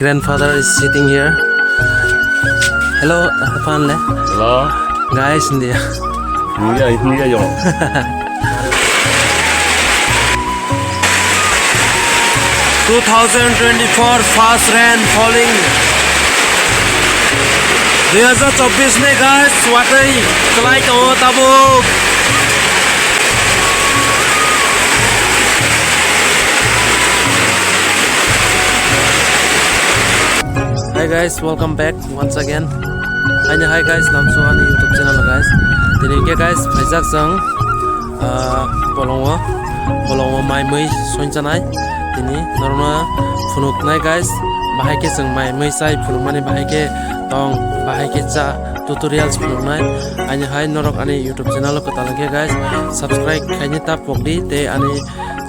Grandfather is sitting here. Hello, Panle. Hello. Guys, India. India yo. 2024 fast rain falling. 2024 में guys water kelai to tabuk. Hi guys, welcome back once again. Hi guys, namsuhan YouTube channel guys. Tini ke guys, phaijak jang bolongo mai mui soinjanai. Tini norma funuk nai guys. Bahai ke jang mai mui sai funuk mani bahai ke tong bahai ke cha tutorials funuk nai. Hai norok ani YouTube channel ko talage guys. Subscribe khaini ta pokdi te ani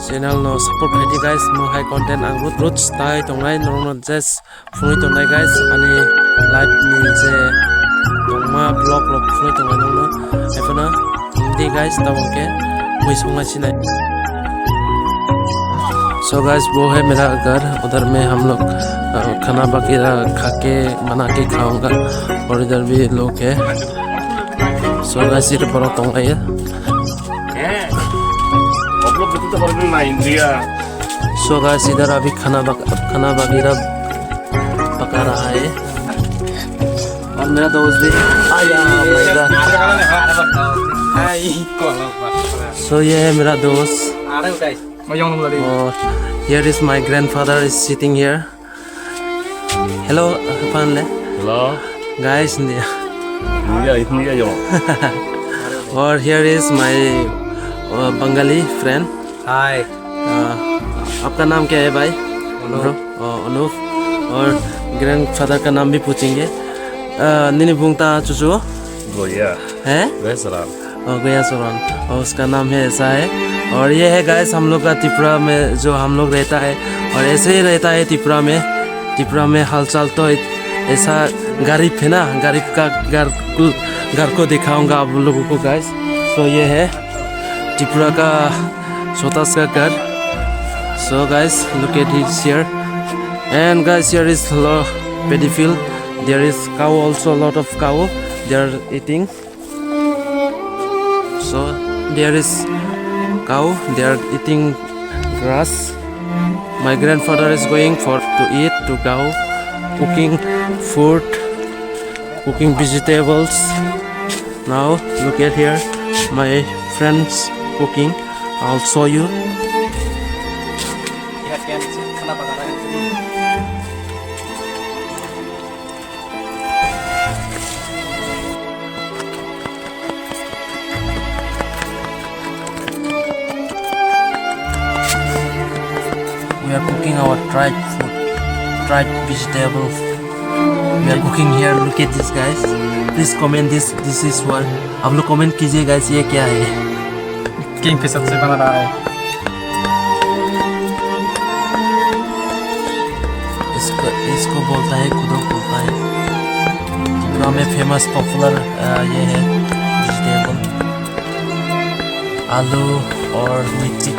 channel no support khaiti guys. Mo high content ang roots tai tongnai norma just funui tongnai guys. Ani live ni je tongma vlog funui tongnai norma. Efana hindi guys tawangke mui sungai sinai. So guys वो है मेरा घर उधर में हम लोग खाना वगैरह खा के बना के खाऊंगा और इधर भी लोग है. So guys इधर बड़ा तोंगा ये. So guys इधर अभी खाना वगैरह पका रहा है और मेरा दोस्त भी आया. So ये है मेरा दोस्त. Oh, here is my grandfather is sitting here. Hello, Panle. Hello. Guys, India. India yo. Or here is my Bengali friend. हाय आपका नाम क्या है भाई? अनूप. और ग्रैंडफादर का नाम भी पूछेंगे. निनी बुंगता चुचु Goya. है? गया सोरान. और उसका नाम है ऐसा है. और ये है गाइस हम लोग का त्रिपुरा में जो हम लोग रहता है और ऐसे ही रहता है त्रिपुरा में हालचाल तो ऐसा गरीब है ना. गरीब का घर को दिखाऊंगा आप लोगों को गाइस. तो ये है त्रिपुरा का छोटा सा घर. So guys look at it here and guys here is paddy field. There is cow also, a lot of cow they are eating. So there is cow, they are eating grass. My grandfather is going to eat to cow, cooking food, cooking vegetables. Now look at here my friends cooking. I'll show you. We are cooking our dried food, dried vegetables. We are cooking here. Look at this guys. Please comment this. This is what. आप लोग comment कीजिए guys. ये क्या है? King Fisher से बना रहा है. इसको बोलता है godog बोलता है. त्रिपुरा में फेमस पॉपुलर ये है वेजिटेबल. आलू और मिर्ची.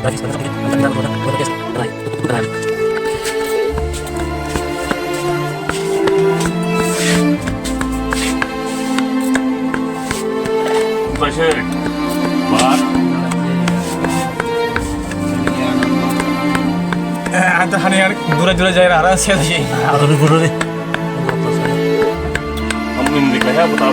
अंत हने यार दूर जाए रहा है से ये आलू गुरु रे. हम निकले हैं बता